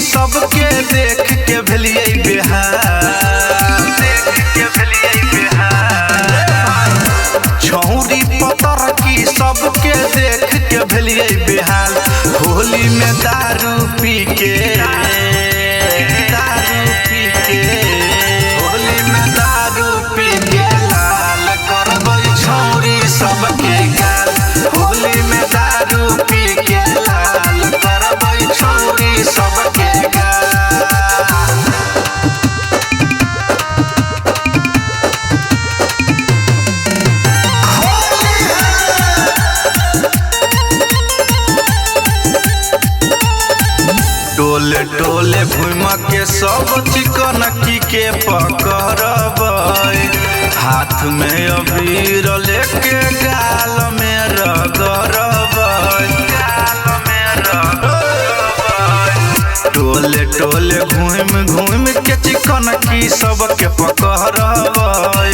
सबके देख के भेलिए बिहार, देख के भेलिए बिहार। छौरी पतर की सबके देख के भेलिए बिहार। होली में दारू पी के, दारू पी के, होली में दारू पी के लाल करबै छौरी सबके गाल। होली में दारू पी के लाल करबै छौरी सबके गाल। टोले टोले घूम के सब चिकनकी के पकड़बै। हाथ में अबीर लेके गाल में रगड़बै, गाल में रगड़बै। टोले टोले घूम के चिकनकी सबके पकड़बै।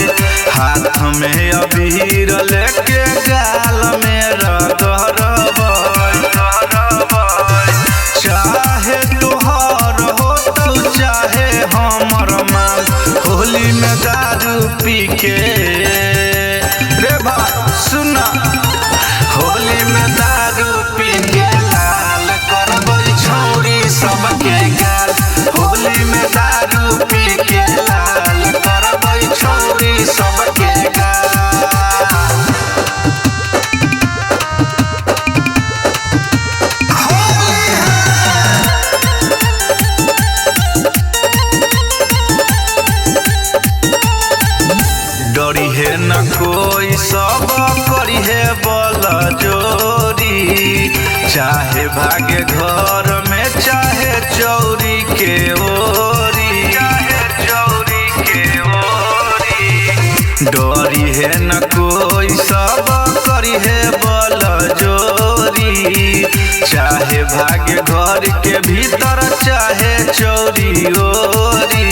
हाथ में अबीर लेके गाल में रगड़बै। चाहे तोहर हो तो चाहे हमर माल। होली में दारू पी के रे भाई सुना, होली में दारू पी के लाल करबै छौरी सबके गाल। होली में दारू पी के लाल करबै छौरी सबके गाल। डरी है न कोई सब करी है बल जोरी। चाहे भागे घर में चाहे चौरी के ओरी, चाहे चौरी के ओरी। डरी है न कोई सब करी है बल जोरी। चाहे भागे घर के भीतर चाहे चौरी ओरी।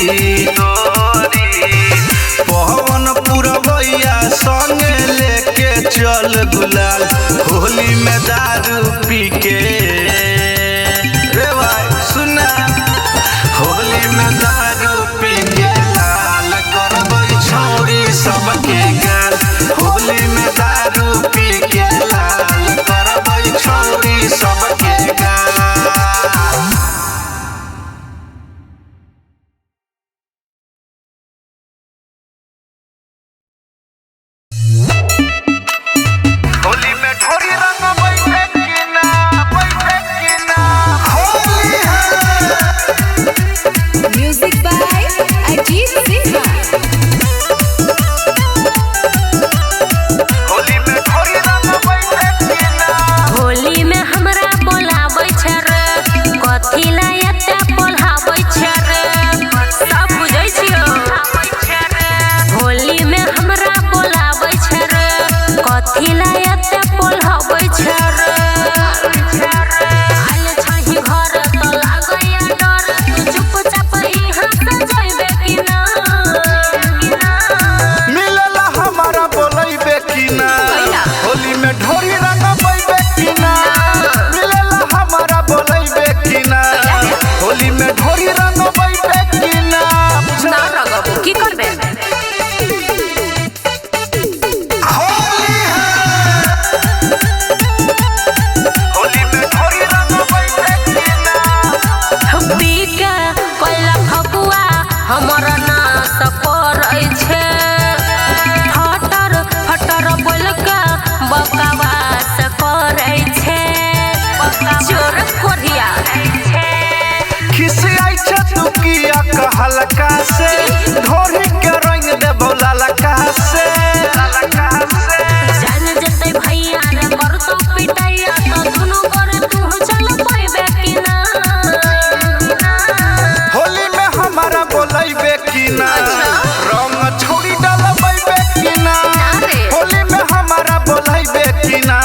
पवन पुरवैया संगे लेके चल गुलाल। होली में दारू पी के रे भाई सुना, होली में दारू पी के लाल करबै छौरी सबके गाल। होली में दारू पी के लाल करबै छौरी सबके गाल। होली में ढोरी रंग बैठे कि ना, बैठे कि ना। होली है म्यूजिक बाय अजीत सिन्हा। होली में ढोरी रंग बैठे कि ना। होली में हमरा बोलाबै छै रे, कथी ला एते बोलाबै छै रे, सब बुझै छियो। होली में हमरा बोलाबै छै रे, कथी ला एते बोलाबै छै रे। आइल छही घर त लागैया डर, तू चुपचाप इहाँ से जइबे कि ना। मिलला हमारा बोलैबे कि ना। कैला? होली में ढोरी रंग बैठे कि ना। मिलला हमारा बोलैबे कि ना। होली में ढोरी रंग बैठे कि ना। ना रगबू की करबे। होली में ढोरी रंग बैठे कि ना। पी के कैला फगुआ हमर नाश करै छै। फटर फटर बोल के बकवास करै छै। चोर कोरिया खिसियाई छ तू किया कहलका से। ढोरी के रंग देबौ ललका से, ललका से। जान जतै भैया रे करतो पिटैया त दुनु कर तू चल पैबे कि ना। होली में हमारा बोलैबे कि ना। रंग छोड़ी डलबैबे कि ना। रे। होली में हमारा बोलैबे कि ना।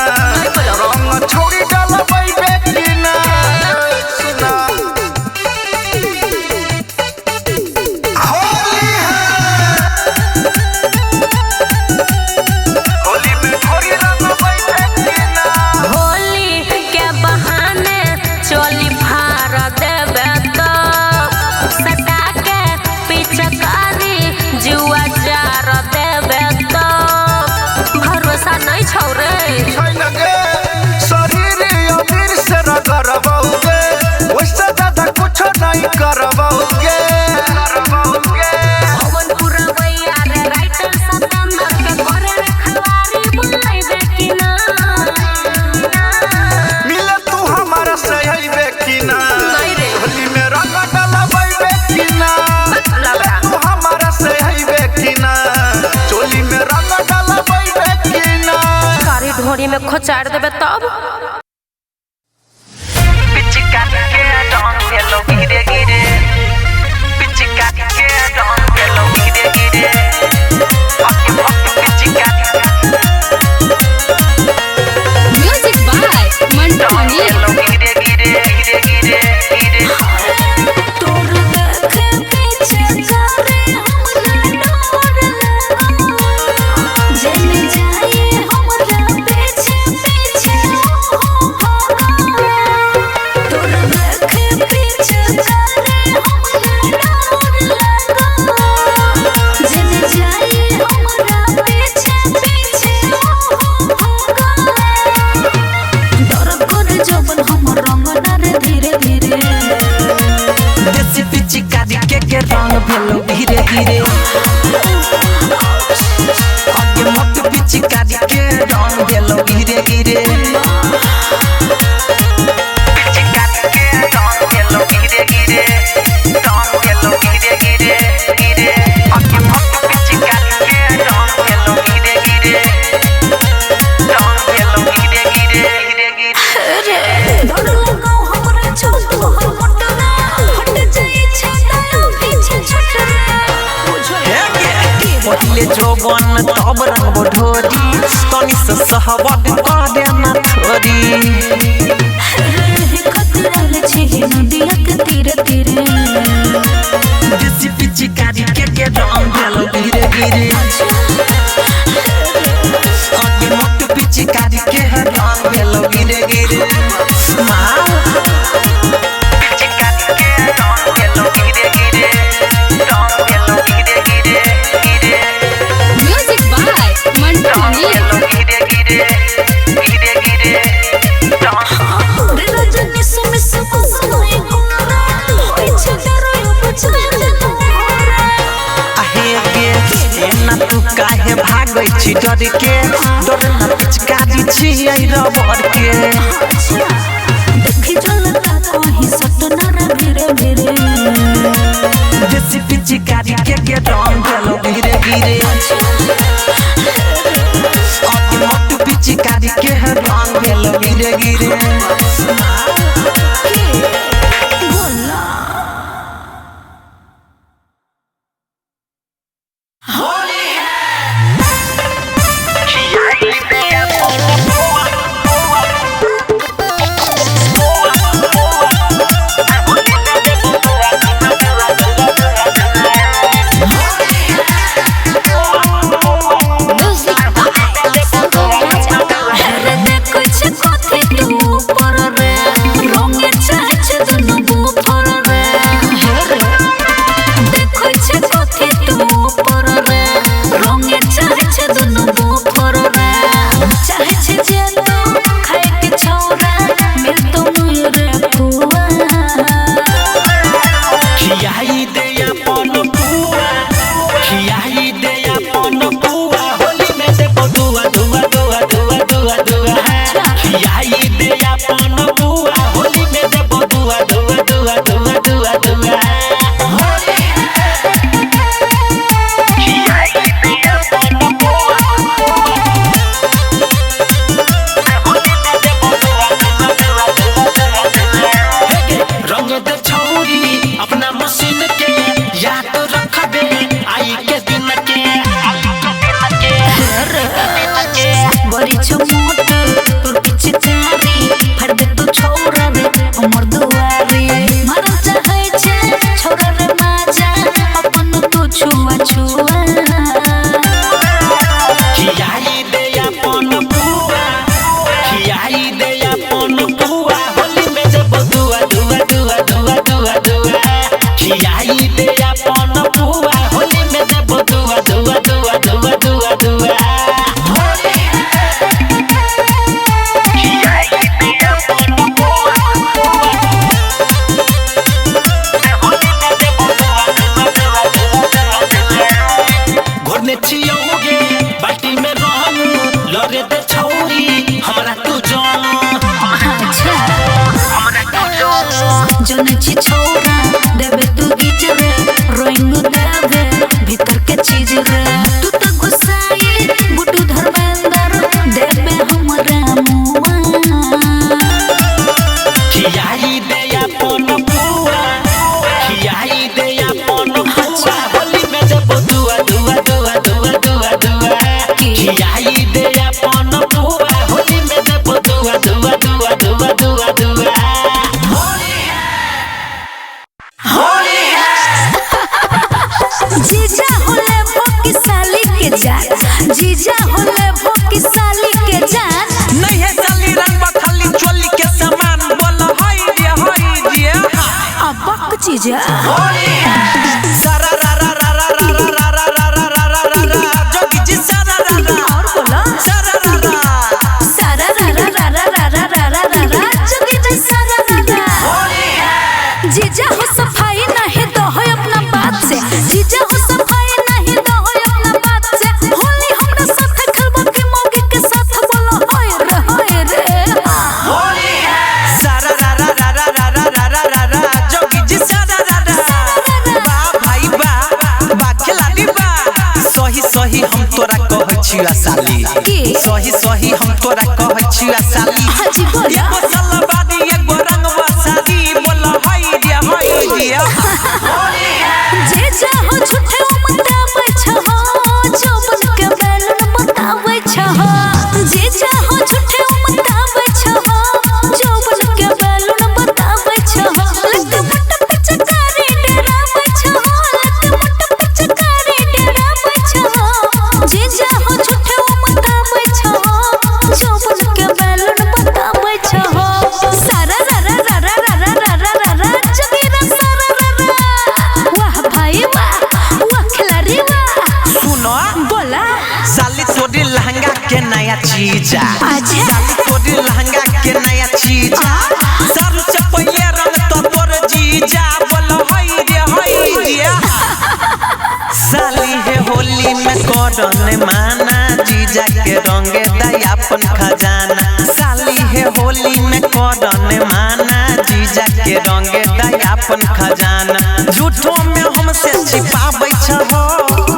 रंग छोड़ी डलबैबे कि ना। सुना होली है ढोरी में खोचार देबे तब म्यूजिक बाय मंटू मनी रंग भेलो धीरे धीरे आगे मत पिचकारी के रंग भेलो धीरे धीरे पिचकारी के रंग भेलो धीरे धीरे रंग भेलो धीरे धीरे धीरे आगे मत पिचकारी के रंग भेलो धीरे धीरे रंग भेलो धीरे धीरे धीरे धीरे डर लगाओ हमरा छोटू हर मोटना हट जाई पहिले जोबन तब रंग ढोरी तनी से सहबत करे न थोरी खतरल छे नदिया के तीरे तीरे देसी पिचकारी के रंग भेलो धीरे धीरे आगे मत पिचकारी के रंग भेलो धीरे धीरे माँ पिचकारी के रंग भेलो धीरे धीरे रंग भेलो धीरे धीरे म्यूजिक बाय मंटू मनी रजनी सुमिस सुनाई गुना होई छे डरो बचाए आहे के ना तू काहे भागै छी डर के डर ना पिचकारी छी आई रबर के देखि जलता कहीं सटना रे धीरे धीरे देसी पिचकारी के रंग भेलो धीरे धीरे आगे मत पिचकारी के रंग भेलो धीरे धीरे चीज रे तू तो गुस्साई बुटू धर्मेंद्र देवे हमरे दे अपन बुआ होली में देबो दुआ दुआ दुआ दुआ दुआ दुआ जीजा होले भोकी साली के जान जीजा होले भोकी साली के जान नहीं है साली रंग खाली चोली के सामान बोल हाय जे अबक जीजा होली है सारा रा रा रा रा रा रा रा रा रा रा रा रा रा जोगी जी सारा रा रा और बोला सारा रा रा सारा रा रा रा रा रा रा रा रा रा रा जोगी जी सारा रा रा होली है जीजा हो सफाई नहीं दो हो अपना बात से जीजा हो सफाई नहीं दो हो अपना बात से होली हमरा साथ खेलबो के मौके के साथ बोलो होय रे होली है सारा रा रा रा रा रा रा रा रा रा जोगी जी सारा रा रा बा भाई बा खिलाड़ी बा सही सही हम तोरा कहै छिया साली की सही सही हम तोरा कहै छिया साली हाजी बोला एगो सलवारी एगो रंगवा साड़ी बोल हाय जे होली है जीजा हो झूठे बताबै छहो चौबन के बैलन बताबै छहो जीजा हो झूठे बताबै छहो चौबन के बैलन बताबै छहो लग मट पिचकारी डराबै छहो लग मट पिचकारी डराबै छहो जीजा हो झूठे बताबै छहो चौबन के बैलन बताबै छहो सारा रा रा रा रा रा रा रा रा रा जगीरा सारा रा रा वाह भाई वाह खिलाड़ी वाह सुनो बोला साली तोरी लहंगा के नया चीज अच्छा। साली तोरी लहंगा के नया चीज सर से पहले रंग तो तोर जीजा बोल हाय जे साली है होली में करन माना जीजा के रंगे दयापन खजाना साली है होली में करन माना जीजा के रंगे दयापन खजाना झूठों में हमसे छिपाबै छहो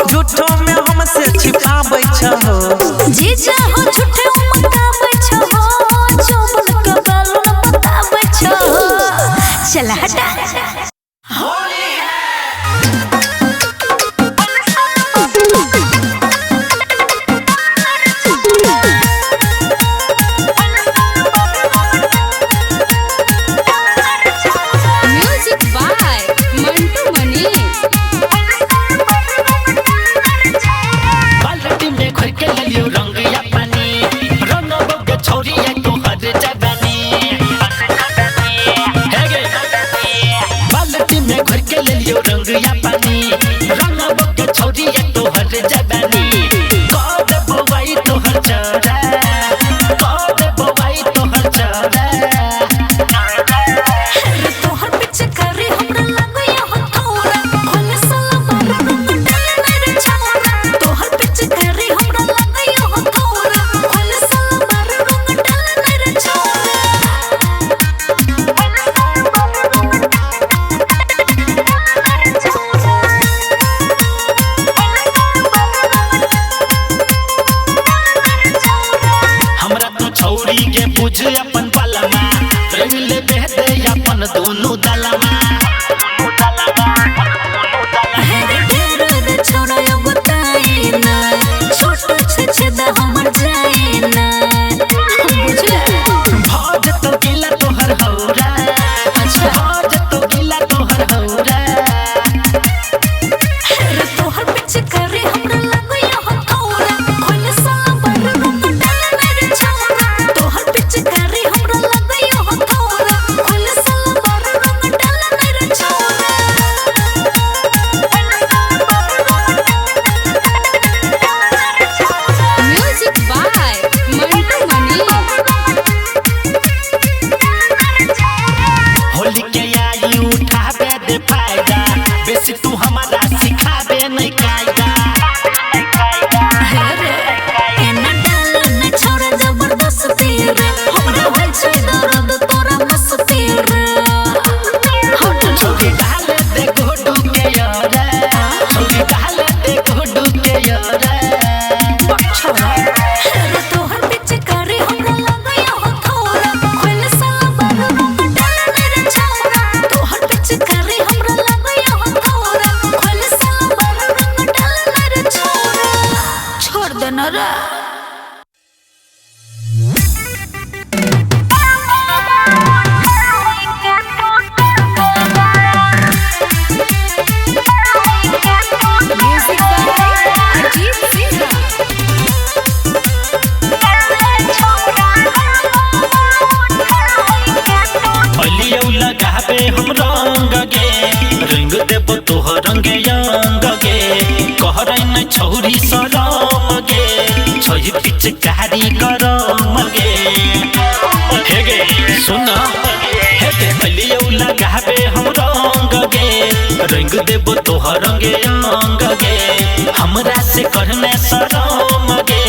झूठों में हमसे छिपाबै छहो जीजा हो झूठे बताबै छहो चौबन के बैलन बताबै छहो चला हटा म्यूजिक बाय मंटू मनी। बाल्टी में खोल के लियो रंग या पानी रंग बग छोरी है तो हर जवानी हे गे बाल्टी में खोल के लियो रंग या पानी रंग बग छोरी है तो हर जवानी कद बोवाई तो हर चरा कद बोवाई तो हर चरा तोहर पिचकारी हमरा लगया हो थोड़ा खोले साला बार डाले मेरे छौरा तोहर पिचकारी हमरा लगया हो थोड़ा खोले साला बार डाले मेरे हमरा तो छौरी के बुझ अपन पलमा प्रेम ले बेहते अपन दोनों दलमा ढेर छोड़ा बताई ना छोट छेदा हमर जाई ना बुझला भज तो गिला तोहर हौरा भज तो गिला तोहर हौरा तोहर पिचकारी हमरा लगया हो थोड़ा खोले साला बार डाले मेरे छौरा तोहर पिचकारी हमरा लगया हो थोड़ा खोले साला बार डाले मेरे म्यूजिक बाय मंटू मनी। होली के आई उठाबे दे फायदा बेसी तू हमारा सिखाबे नहीं कायदा एना डाल न छोड़ जबरदस्ती रे हमरा होय छै दर्द तोरा मस्ती रे हट छोरी डाल दे गोडू के यारा छोरी डाल दे गोडू के यारा छोड़ तोहर पिचकारी हमरा कारी करम गे हे गे सुन हे गे अलियो लगाबे हम रंग गे रंग देबो तोहर रंगे अंग गे हमरा से करने शरम गे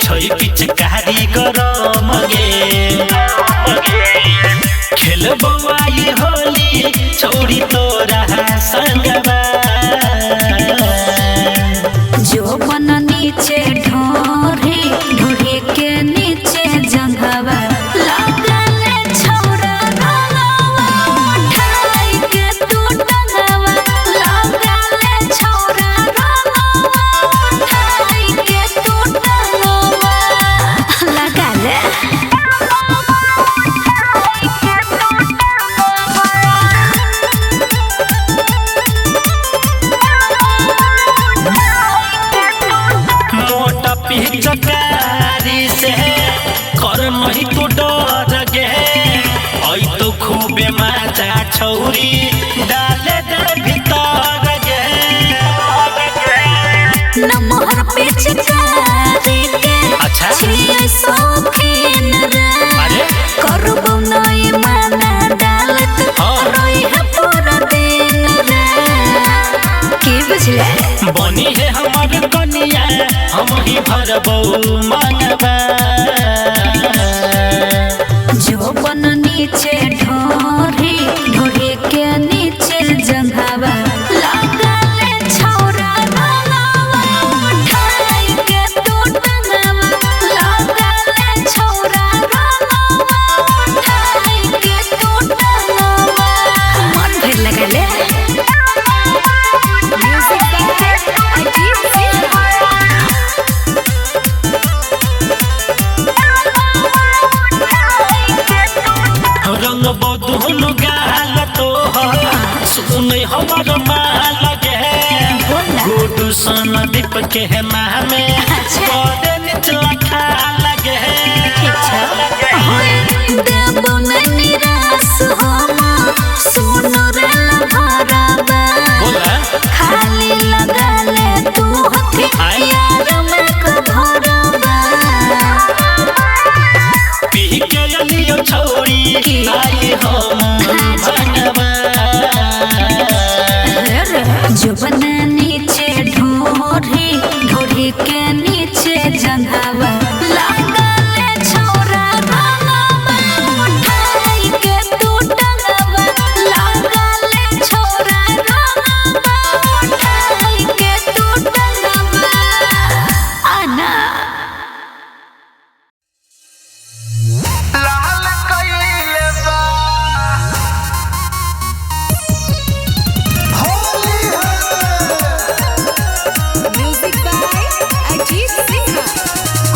छई पीछे कारी करम गे खेलबो आई होली छोड़ी तोरा संगवा जो बन नीचे ढोरे ढोरे के नीचे जंघवा लगले छौरा रंगवा उठाई के तू टंगवा लगले छौरा रंगवा उठाई के तू टंगवा लगले पिचकारी से कर नहीं तो डर गे आई तो खूबे मजा छौरी डाले दे भीतर गे नमहर पिचकारी के अच्छा छियै सौखीन रे अरे करबो नहीं माना डालत रोई है पूरा दिन रे की बुझले बनी है हमार कनिया हम ही भरबो मांगबा जो बन नीचे ढोरी ढोरी के नीचे जंघवा लगले छौरा रंगवा उठाई के तू टंगवा लगले छौरा रंगवा उठाई के तू टंगवा मन भर लगले म्यूजिक बाय अजीत सिंह रंग बदुन गाल तो सुन हमार माल गे गुडू सन दीप के नामे बड़े निचला खाल गे देबो नहीं निराश हम सुन रे भराबा बोला खाली लगले तू हथियार में कधरबा पी के लियो छोड़ी आई हम भगवा जो बन नीचे ढोरी ढोरी के नीचे जंघवा लगले छौरा रंगवा उठाई के तू टंगवा लगले छौरा रंगवा उठाई के तू टंगवा आना लाल कइले बा होली म्यूजिक बाय अजीत सिंह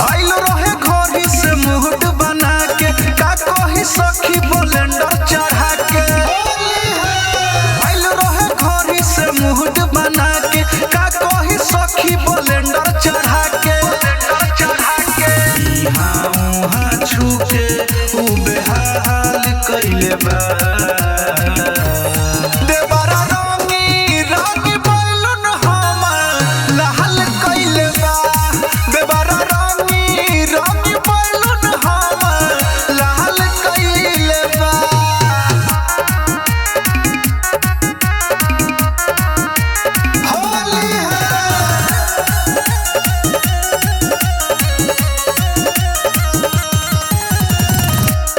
आइल रहे घोड़ी से मुहट बना के का कही सखी बोलेंडर चढ़ा के आइल रहे घोड़ी से मुहट बना के का कही सखी बोलेंडर चढ़ा के इहाँ उहाँ छू के उ बेहाल कइले बा देवरा रंगी रंगी बैलून हमर लाल कइले बा देवरा रंगी रंगी बैलून हमर लाल कइले बा होली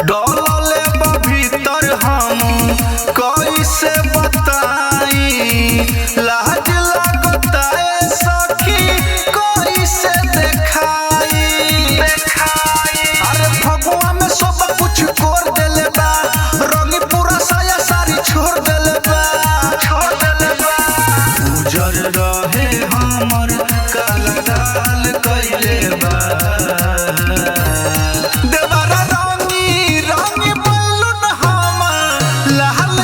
डोलले बा भीतर हम कैसे बताई लाज लगता है सखी कैसे देखाई अरे फगुआ में सब कुछ कोर देले बा रंगी पूरा साया सारी छोड़ देले बा उजर रहे हमर काला गाल कइले बा देवरा रंगी रंगी बैलून हमर लाल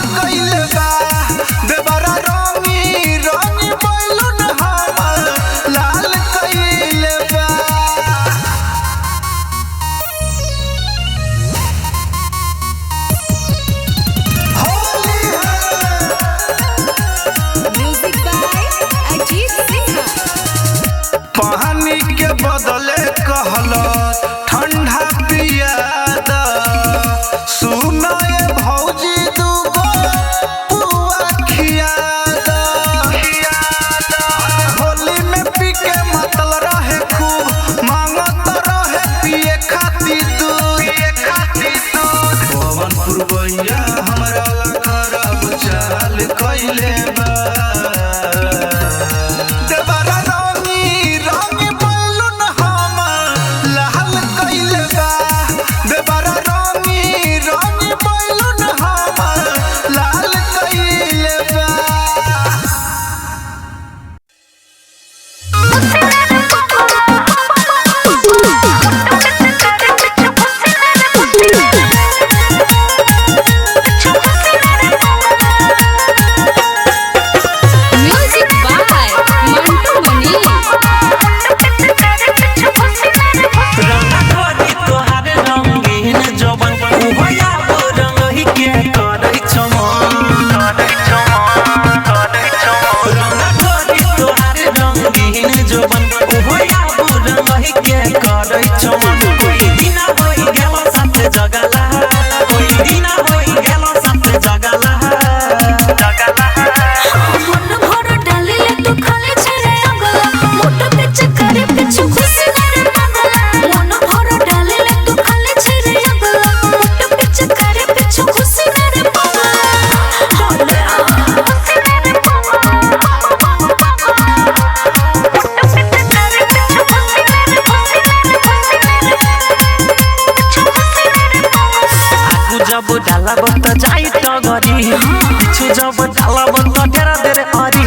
जब डाला बत जाई टगरी पीछू जब डाला बत ढेरा देर अरी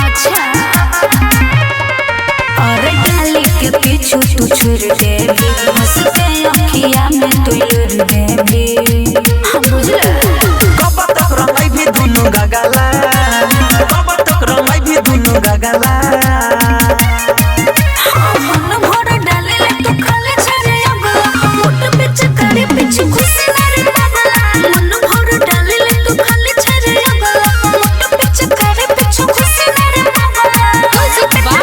अच्छा अरे डाली के पीछू तू छुर देवी हंसते अखिया में तू लुर देवी बुझला कब तक रंगाई भी दुनु गगला कब तक रंगाई भी दुनु गगला मन भर डाले ले तू खाली छरे अगला मोट पिच करे पिच खुशी नारे पगला मन भर डाले ले तू खाली छरे अगला मोट पिच करे पिच खुशी नारे पगला Music by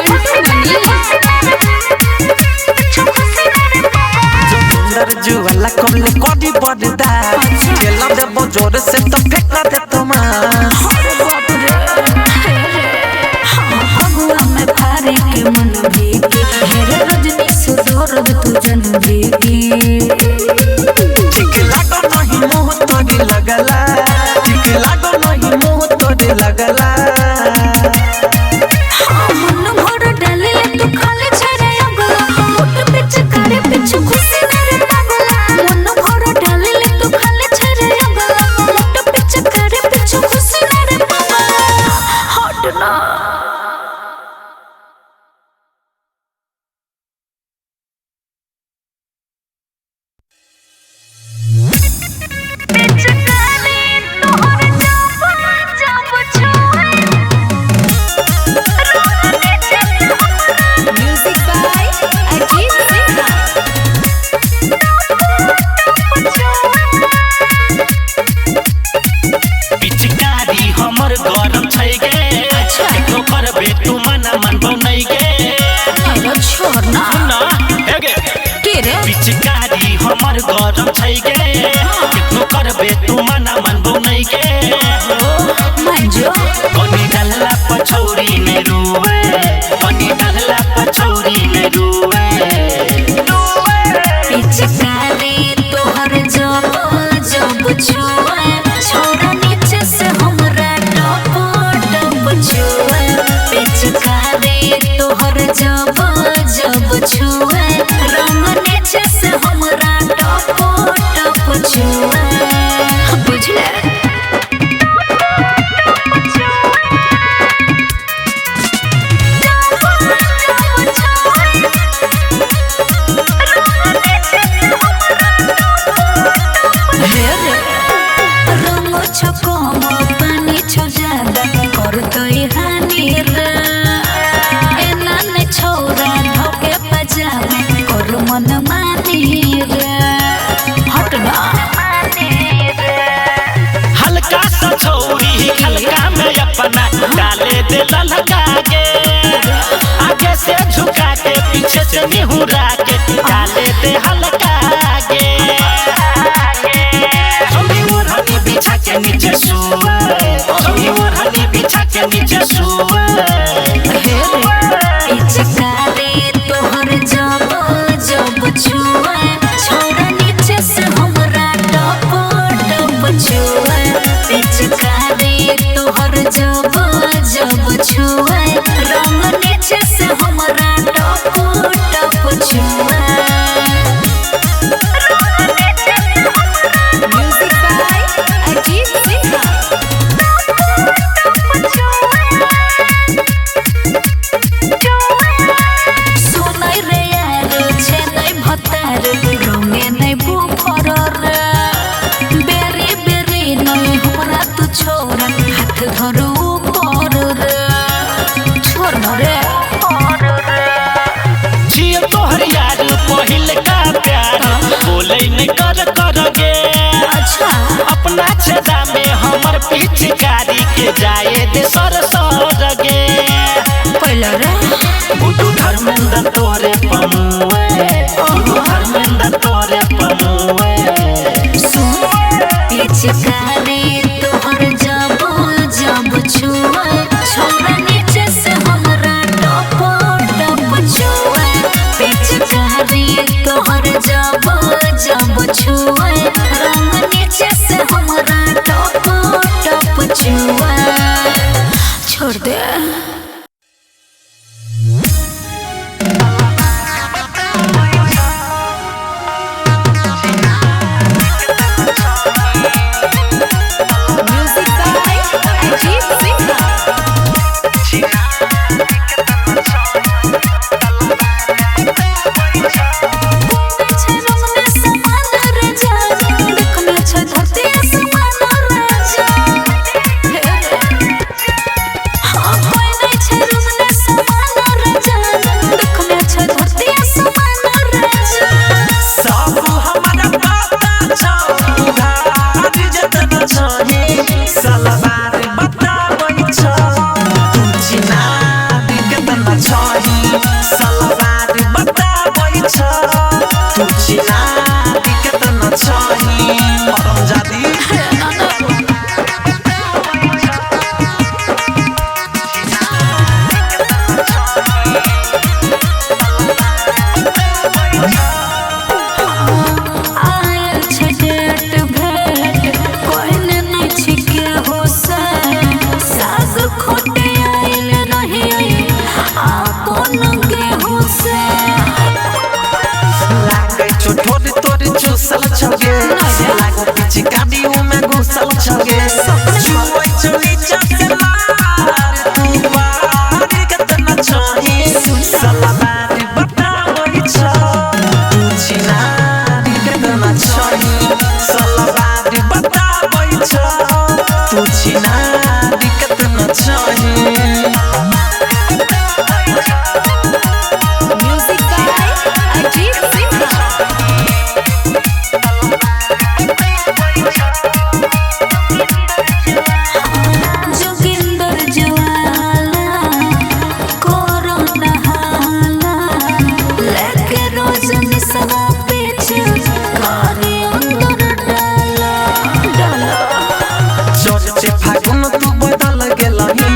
Mantu Mani. सुंदर जुवाला कमले कडी बड़दा खेला दे जोर से तो फेंका दे तुमा भगवा में फारे के मन भीगी हेरे रजनी सुधोरद तू जन भीगी ठीक लागो नहीं मुंह तोरी लगला ठीक लागो नहीं मुंह तोरी लगला मन भर डाले ले तू खाली छरे अगला मोट पिच करे पिच खुशी नारे पगला मन भर डाले ले तू खाली छरे अगला मोट पिच करे पिच खुशी नारे पगला हट ना Music by Ajit Sinha. पिचकारी हमर गरम छै गे देखो करबे तू मना मन बनई गे अरे छोड़ना ना हे गे के रे पिचकारी हमर गरम छै गे देखो करबे तू मना मन बनई गे मंजो कनी डल्ला पछौरी ने रुवे कनी डल्ला पछौरी ने रुवे पिचकारी तोहर जब जब छुए छोरा नीचे से हमरा टप टप छुए पिचकारी तोहर जब जब छुए रंग नीचे से हमरा टप टप छुए बुझले रंग छको पानी छो ज्यादा कर तोई हानि रे एना ने छोरा धोके पजामे कर मन मानी रे हटना हल्का सा छौरी हल्का में अपना डाले दे ललका के आगे से झुका के पीछे से निहुरा के डाले दे हल्का के छोरी ओढ़नी बिछा के नीचे सोए छोरी ओढ़नी बिछा के नीचे सोए पिचकारी तोहर जब जब छुए छोरा नीचे से हमरा टप टप छुए पिचकारी तोहर जब जब छुए रंग नीचे से हमरा टप टप छुए Music by Ajit Sinha. Sonai रे यार छे नहीं भतार रंगे नहीं बुफर रे बेरी बेरी नहीं हमरा तू छोरा हाथ धरो ऊपर रे छोड़ न रे जियो तोहर यार पहिल का प्यार बोले नहीं कर गे अच्छा अपना छेदा में हमर पिचकारी के जाए दे सर सर गे पहला रे गुड्डू धर्मेंद्र तोरे पमुए गुड्डू धर्मेंद्र तोरे पमुए पिचकारी तोहर जब जब छुए छोरा नीचे से हमरा टप टप छुए पिचकारी तोहर जब जब छुए रंग नीचे से हमरा टप टप छुए छोड़ दे छिना दिक्कत न चाही परम जादी आयल छै डेट भेट कोइने नै छिके हो से सास खोटे आयल रही आपन गेहूं से लागे छो ठोरी तोरी चूसल छगे लागो पिची काडी में घुसल छगे जुवै छो नीचा से मार तू बार दिक्कत न चाही सलाबारी बतावै छ तू छिना दिक्कत न चाही सलाबारी बतावै छ तू छिना दिक्कत न चाही Music by Ajit Sinha. Joginder ज्वाला कोरोना हाला लेके रोज निसवा पीछे गाड़ी अंदर डाला जोर से फागुन तू बदल गेलही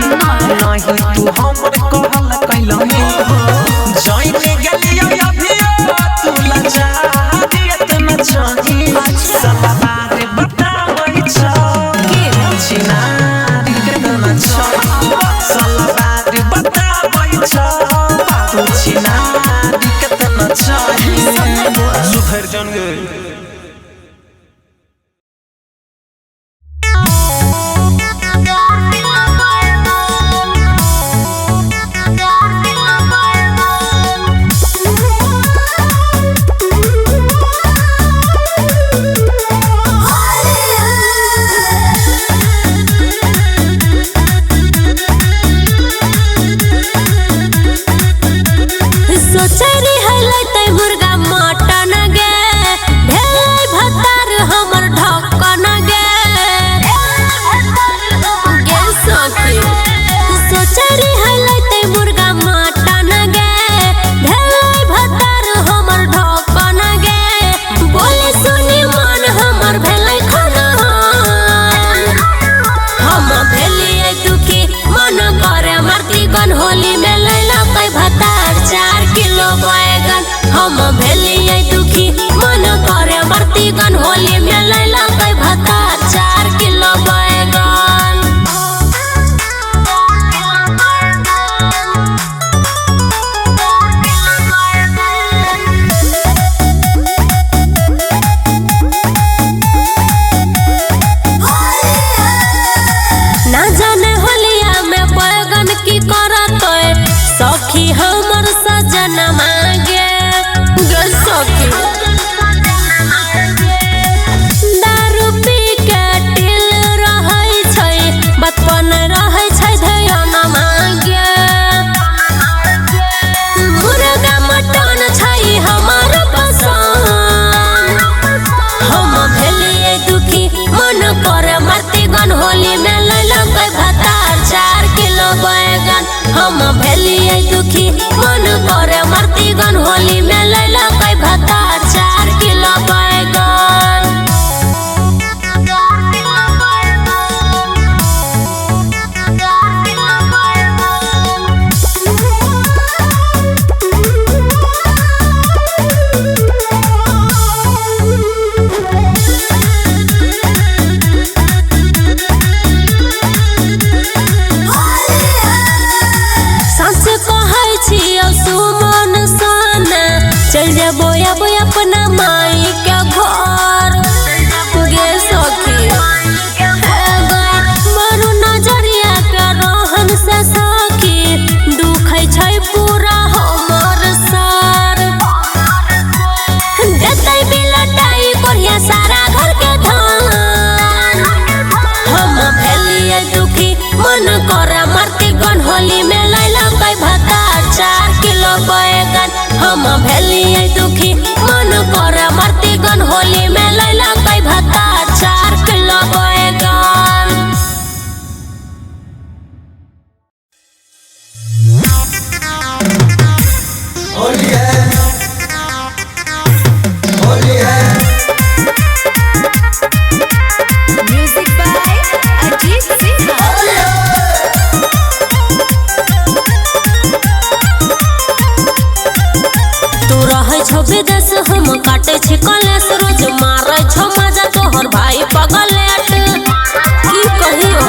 काटे छी कलेस रोज मारे छो मजा तोहर भाई पगलेट की कहियो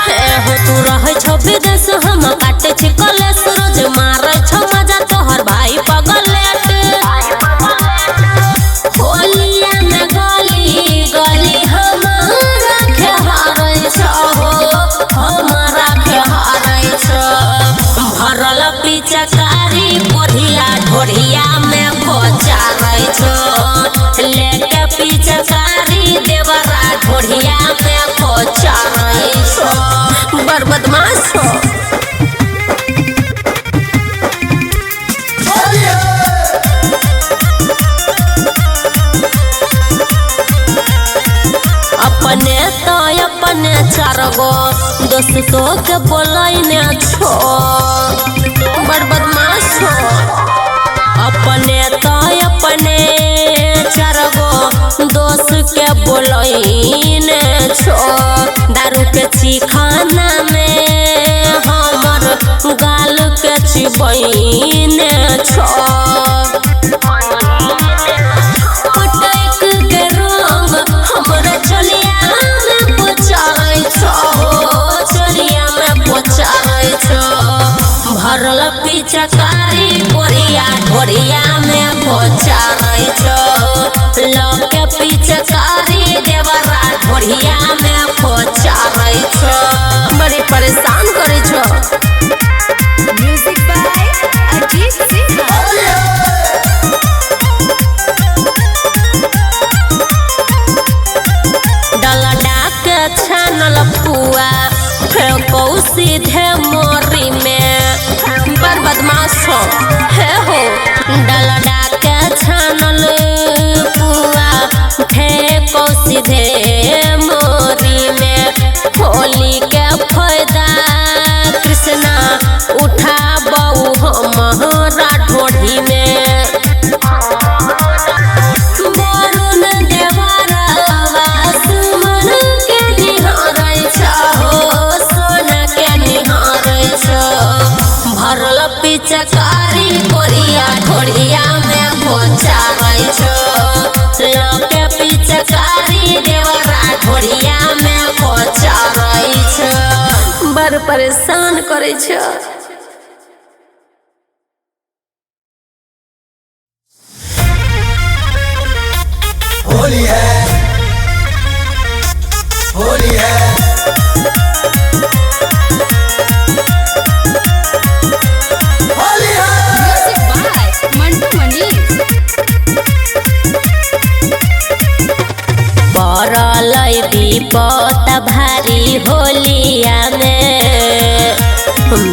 हे हो तू रहे छो विदेश हम काटे छी कलेस रोज मारे छो मजा तोहर भाई पगलेट होलिया में गली गली हमारा के हारे छो हमारा के हारे छो भरल पिचकारी कोढ़िया ढोढ़िया में खोचा रही छो लेके पिचकारी देवरा ढोढ़िया में खोचा रही छो बड़ बदमाश छो अपने तो अपने चार गो दोस्तों के बोलने छो बड़ बदमाश छो अपने तो अपने चार गो दोस्त के बोलने छो दारू के चिखाना में हमर गाल के चिबैने छो भरल पिचकारी कोरिया ढोरिया में खोचा रही छो लके पिचकारी देवरा ढोरिया में खोचा रही छो बड़ी परेशान करे छो म्यूजिक बाय अजीत सिन्हा डलडा के छानल पुआ फेंको सीधे मोरी में बड़ बदमाश हो हे हो डलडा के छानल पुआ फेंको सीधे मोरी में होली के फायदा कृष्णा उठाबऊ हमारा ढोढ़ी में वरुण देवरवा सुमन के निहारै छहो सोना के निहारै छो भरल पिचकारी कोरिया ढोढ़िया में खोचा रही छो लके पिचकारी देवरा ढोढ़िया में खोचा रही छो बड़ परेशान करे छो होली है होली है होली है म्यूजिक बाय मंटू मनीष पड़ल विपत भारी होलिया में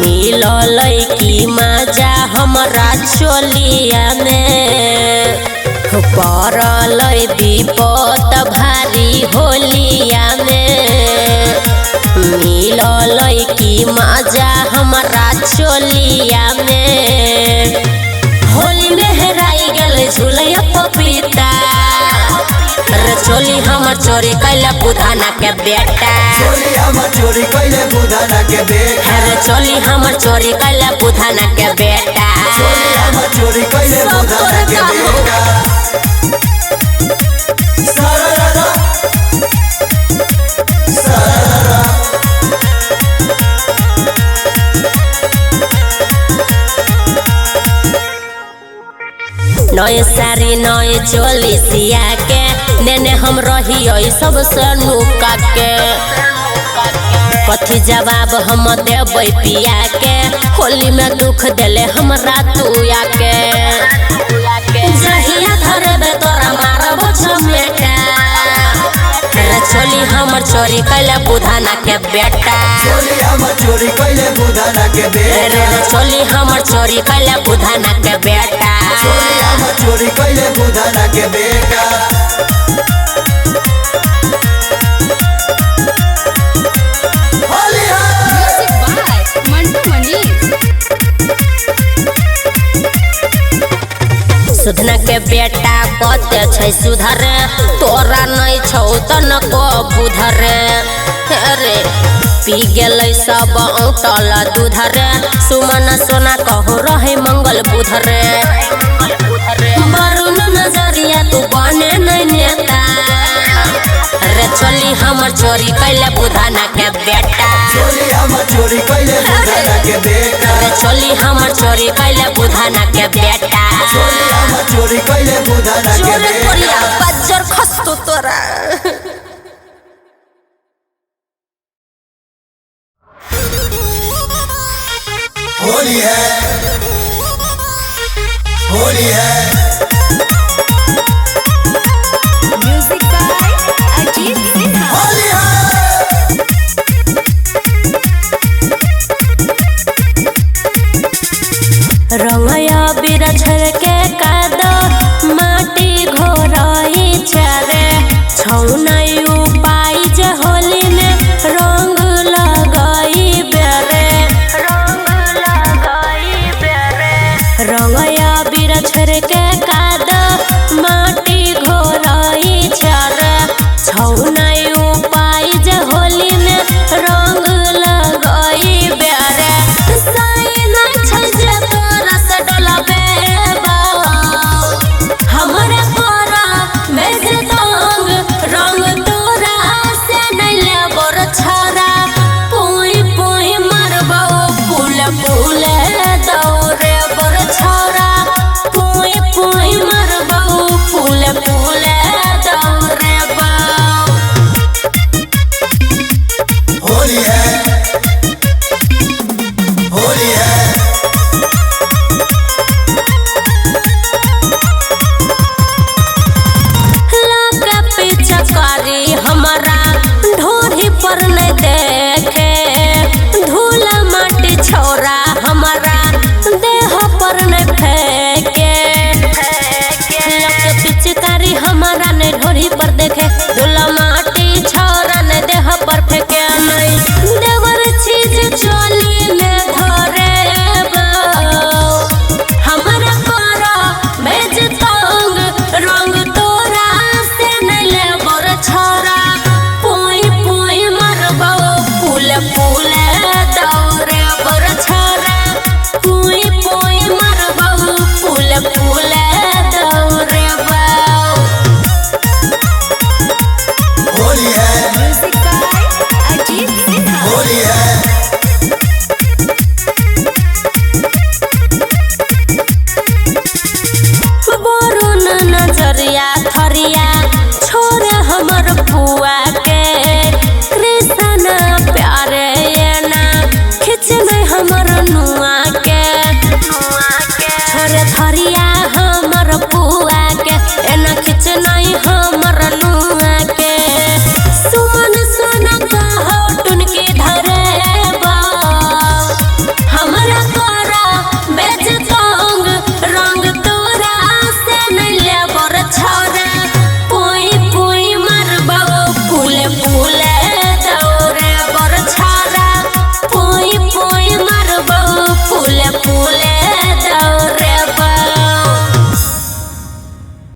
मिलल की मजा हमरा चोलिया में पड़ल विपत भारी होलिया में मिलल की मजा हमरा चोलिया में होली में हेराई गेल झूलैया पपीता रे चोली हमर चोरी कैले बुधाना के बेटा चोली हमर चोरी कैले बुधाना के बेटा रे चोली हमर चोरी कैले बुधाना के बेटा चोली हमर चोरी कैले बुधाना के बेटा सारा सारा नए साड़ी नए चोली सिया के नेने हम रही सबसे नुका के कथी जवाब हम देबै पिया के होली में दुख देले हमरा तुया के जहिया धरबे तोरा मारबो छमेटा रे चोली हमर चोरी कैले बुधाना के बेटा चोली हमर चोरी कैले बुधाना के बेटा रे चोली हमर चोरी कैले बुधाना के बेटा चोली हमर चोरी कैले बुधाना के बेटा होली है म्यूजिक बाय मंटू मनीष सुधना के बेटा कते छै सुधर तोरा नहीं छौ तन को बुधर रे पी गेलै सब औटल दूधर सुमन सोना कहू रहे मंगल बुधर बड़ मारू न नजरिया तू बने नहीं नेता रे चली हमर चोरी कैले बुधाना के बेटा चोरी हमर चोरी कैले बुधाना के बेटा रे चली हमर चोरी कैले बुधाना के बेटा चोरी हमर चोरी कैले बुधाना के चोरी बेटा कोरिया बज्जर खस्तो तोरा होली है होली है म्यूजिक बाय अजीत सिन्हा होली है रंगया बिरा छरके कादो माटी घोरई चरे छौनाई उपाय जे होली में रंग लगाई बेरे रंगया बिरा छरके कादो माटी घोरई चरे छौनाई उपाय जे होली में रंग लगाई बेरे साइना छजे तोरा से डलबेबा हमरे कोरा में जे तंग रंग तोरा से नहीं लेबो रे छरा पुई पुई मारबो पुल पुल दौरे बर छरा पुई पुई मारबो पुल पुल दौरे बा होली है होली है लाका पीछा करी हमारा ढोरी पर नहीं देखे धूला माटी छोरा हमारा देह पर नहीं